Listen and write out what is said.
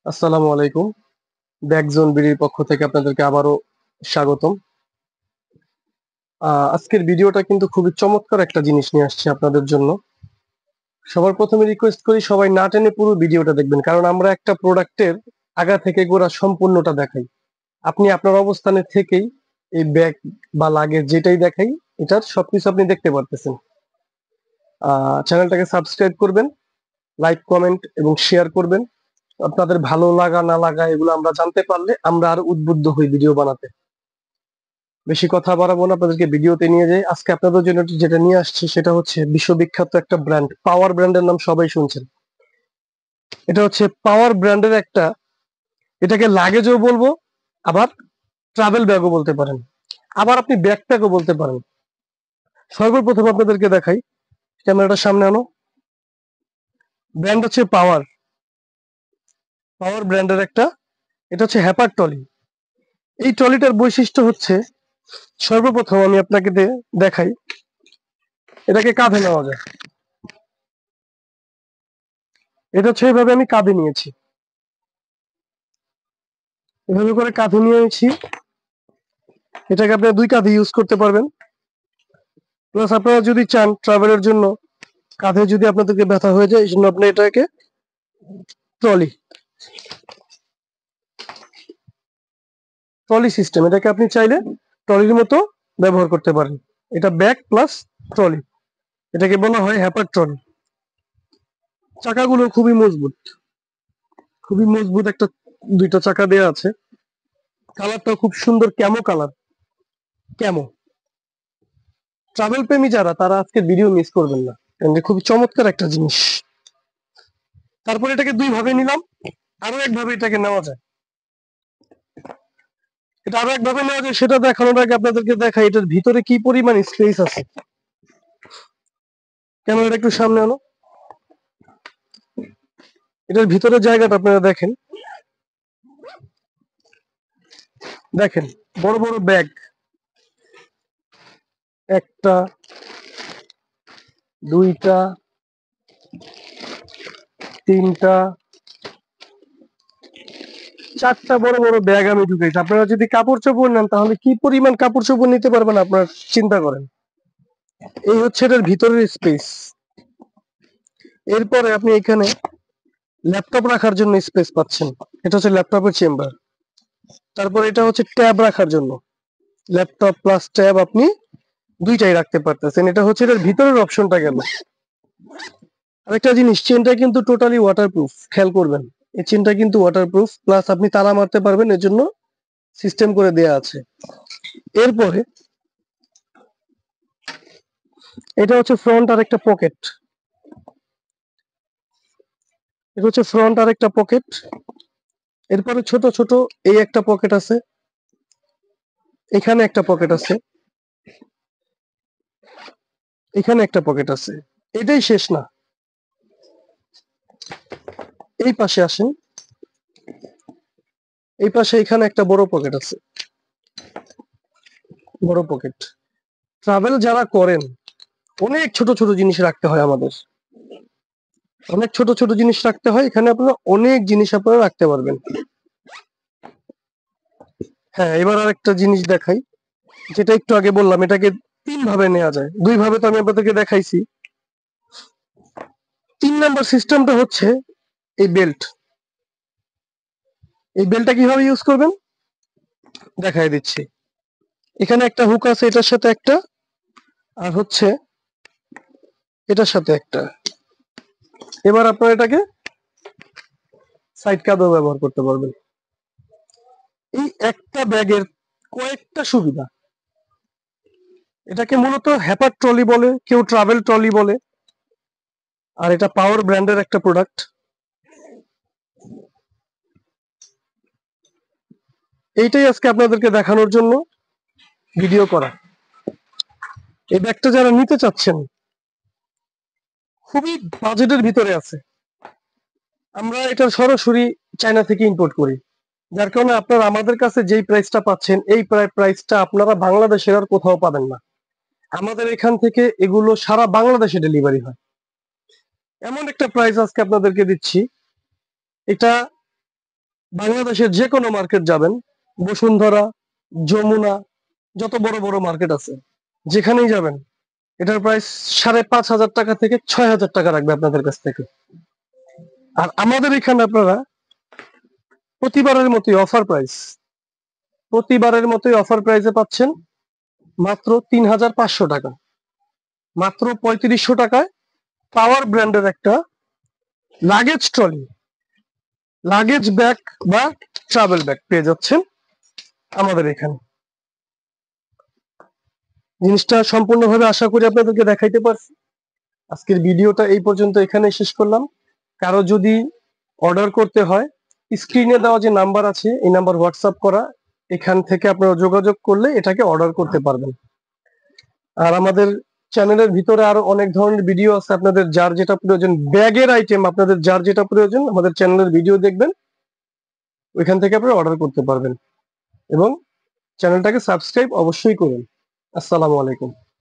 আসসালামু আলাইকুম। ব্যাকজোন বিডির পক্ষ থেকে আপনাদেরকে আবারও স্বাগতম। আজকের ভিডিওটা কিন্তু খুবই চমৎকার একটা জিনিস নিয়ে আসছি আপনাদের জন্য। সবার প্রথমে রিকোয়েস্ট করি সবাই না টেনে পুরো ভিডিওটা দেখবেন, কারণ আমরা একটা প্রোডাক্টের আগা থেকে গোড়া সম্পূর্ণটা দেখাই। আপনি আপনার অবস্থানে থেকেই এই ব্যাগ বা লাগেজ যেটাই দেখাই এটার সবকিছু আপনি দেখতে পারতেছেন। চ্যানেলটাকে সাবস্ক্রাইব করবেন, লাইক কমেন্ট এবং শেয়ার করবেন। আপনাদের ভালো লাগা না লাগা এগুলো আমরা জানতে পারলে আমরা আরো উদ্বুদ্ধ হই ভিডিও বানাতে। বেশি কথা বাড়াবো না, আপনাদেরকে ভিডিওতে নিয়ে যাই। আজকে আপনাদের জন্য যেটা নিয়ে আসছি সেটা হচ্ছে বিশ্ববিখ্যাত একটা ব্র্যান্ড, পাওয়ার ব্র্যান্ডের নাম সবাই শুনছেন। এটা হচ্ছে পাওয়ার ব্র্যান্ডের একটা, এটাকে লাগেজও বলবো, আবার ট্রাভেল ব্যাগও বলতে পারেন, আবার আপনি ব্যাকপ্যাকও বলতে পারেন। সর্বপ্রথম আপনাদেরকে দেখাই, ক্যামেরাটার সামনে আনো। ব্র্যান্ড হচ্ছে পাওয়ার, পাওয়ার ব্র্যান্ডের একটা, এটা হচ্ছে হ্যাপার ট্রলি। এই ট্রলিটার বৈশিষ্ট্য হচ্ছে, সর্বপ্রথম আমি আপনাকে দেখাই, এটাকে কাঁধে নেওয়া যায়। এটা হচ্ছে এইভাবে আমি কাঁধে নিয়েছি, এভাবে করে কাঁধে নিয়েছি। এটাকে আপনারা দুই কাঁধে ইউজ করতে পারবেন। প্লাস আপনারা যদি চান ট্রাভেলের জন্য, কাঁধে যদি আপনাদেরকে ব্যথা হয়ে যায় এই জন্য আপনি এটাকে ট্রলি, ট্রলি সিস্টেম, এটাকে আপনি চাইলে ট্রলির মতো ব্যবহার করতে পারেন। এটা ব্যাগ প্লাস ট্রলি, এটাকে বলা হয় হ্যাপার ট্রলি। চাকাগুলো খুবই মজবুত, খুবই মজবুত একটা, দুইটা চাকা দেয়া আছে। কালারটাও খুব সুন্দর, ক্যামো কালার, ক্যামো। ট্রাভেল প্রেমী যারা, তারা আজকে ভিডিও মিস করবেন না, কারণ এটা খুবই চমৎকার একটা জিনিস। তারপর এটাকে দুই ভাবে নিলাম, আরো একভাবে এটাকে নেওয়া যায়। এটা আরো একভাবে নেওয়া যায়, সেটা দেখানোর আগে আপনাদেরকে দেখাই এটার ভিতরে কি পরিমাণ স্পেস আছে। ক্যামেরাটা একটু সামনে আনো। এটার ভিতরে জায়গাটা আপনারা দেখেন, দেখেন বড় বড় ব্যাগ, একটা, দুইটা, তিনটা, চারটা বড় বড় ব্যাগ আমি ঢুকেছি। আপনারা যদি কাপড় চোপড় নেন তাহলে কি পরিমাণ কাপড় চোপড় নিতে পারবেন আপনারা চিন্তা করেন। এই হচ্ছে এটার ভিতরের স্পেস। এরপরে আপনি এখানে ল্যাপটপ রাখার জন্য স্পেস পাচ্ছেন, এটা হচ্ছে ল্যাপটপের চেম্বার। তারপর এটা হচ্ছে ট্যাব রাখার জন্য, ল্যাপটপ প্লাস ট্যাব আপনি দুইটাই রাখতে পারতেছেন। এটা হচ্ছে এটার ভিতরের অপশনটা গেল। আরেকটা জিনিস, চেনটা কিন্তু টোটালি ওয়াটারপ্রুফ, খেয়াল করবেন। এই চেনটা কিন্তু ওয়াটারপ্রুফ, প্লাস আপনি তালা মারতে পারবেন, এর জন্য সিস্টেম করে দেয়া আছে। এরপরে এটা হচ্ছে ফ্রন্ট আর একটা পকেট, এটা হচ্ছে ফ্রন্ট আর একটা পকেট। এরপরে ছোট ছোট এই একটা পকেট আছে, এখানে একটা পকেট আছে, এখানে একটা পকেট আছে। এটাই শেষ না, এই পাশে আসেন, এই পাশে এখানে একটা বড় পকেট আছে, বড় পকেট। ট্রাভেল যারা করেন, অনেক ছোট ছোট জিনিস রাখতে হয় আমাদের, অনেক ছোট ছোট জিনিস রাখতে হয়, এখানে আপনারা অনেক জিনিস আপনারা রাখতে পারবেন। হ্যাঁ, এবার আর একটা জিনিস দেখাই, যেটা একটু আগে বললাম, এটাকে তিন ভাবে নেওয়া যায়, দুই ভাবে তো আমি আপনাদেরকে দেখাইছি। তিন নাম্বার সিস্টেমটা হচ্ছে এই বেল্ট। এই বেল্টটা কিভাবে ইউজ করবেন দেখাই দিচ্ছি। এখানে একটা হুক আছে, এটার সাথে একটা, আর হচ্ছে এটার সাথে একটা। এবার আপনারা এটাকে সাইড কাঁধেও ব্যবহার করতে পারবেন। এই একটা ব্যাগের কয়েকটা সুবিধা। এটাকে মূলত হ্যাপার ট্রলি বলে, কেউ ট্রাভেল ট্রলি বলে, আর এটা পাওয়ার ব্র্যান্ডের একটা প্রোডাক্ট। এইটাই আজকে আপনাদেরকে দেখানোর জন্য ভিডিও করা। এই ব্যাগটা যারা নিতে চাচ্ছেন, খুবই বাজেটের ভিতরে আছে। আমরা এটা সরাসরি চায়না থেকে ইম্পোর্ট করি, যার কারণে আপনারা আমাদের কাছে যেই প্রাইসটা পাচ্ছেন, এই প্রাইসটা আপনারা বাংলাদেশের আর কোথাও পাবেন না। আমাদের এখান থেকে এগুলো সারা বাংলাদেশে ডেলিভারি হয়। এমন একটা প্রাইস আজকে আপনাদেরকে দিচ্ছি, এটা বাংলাদেশের যে কোনো মার্কেট যাবেন, বসুন্ধরা, যমুনা, যত বড় বড় মার্কেট আছে, যেখানেই যাবেন এটার প্রাইস 5,500 টাকা থেকে 6,000 টাকা রাখবে আপনাদের কাছ থেকে। আর আমাদের এখানে আপনারা প্রতিবারের মতোই অফার প্রাইসে পাচ্ছেন মাত্র 3,500 টাকা, মাত্র 3500 টাকায় পাওয়ার ব্র্যান্ডের একটা লাগেজ ট্রলি, লাগেজ ব্যাগ বা ট্রাভেল ব্যাগ পেয়ে যাচ্ছেন আমাদের এখানে। জিনিসটা সম্পূর্ণভাবে আশা করি আপনাদেরকে দেখাইতে পারছি। আজকের ভিডিওটা এই পর্যন্ত এখানে শেষ করলাম। কারো যদি অর্ডার করতে হয়, স্ক্রিনে দেওয়া যে নাম্বার আছে এই নাম্বার হোয়াটসঅ্যাপ করা, এখান থেকে আপনারা যোগাযোগ করলে এটাকে অর্ডার করতে পারবেন। আর আমাদের চ্যানেলের ভিতরে আরো অনেক ধরনের ভিডিও আছে, আপনাদের যার যেটা প্রয়োজন, ব্যাগের আইটেম আপনাদের যার যেটা প্রয়োজন আমাদের চ্যানেলের ভিডিও দেখবেন, ওইখান থেকে আপনারা অর্ডার করতে পারবেন এবং চ্যানেলটাকে সাবস্ক্রাইব অবশ্যই করুন। আসসালামু আলাইকুম।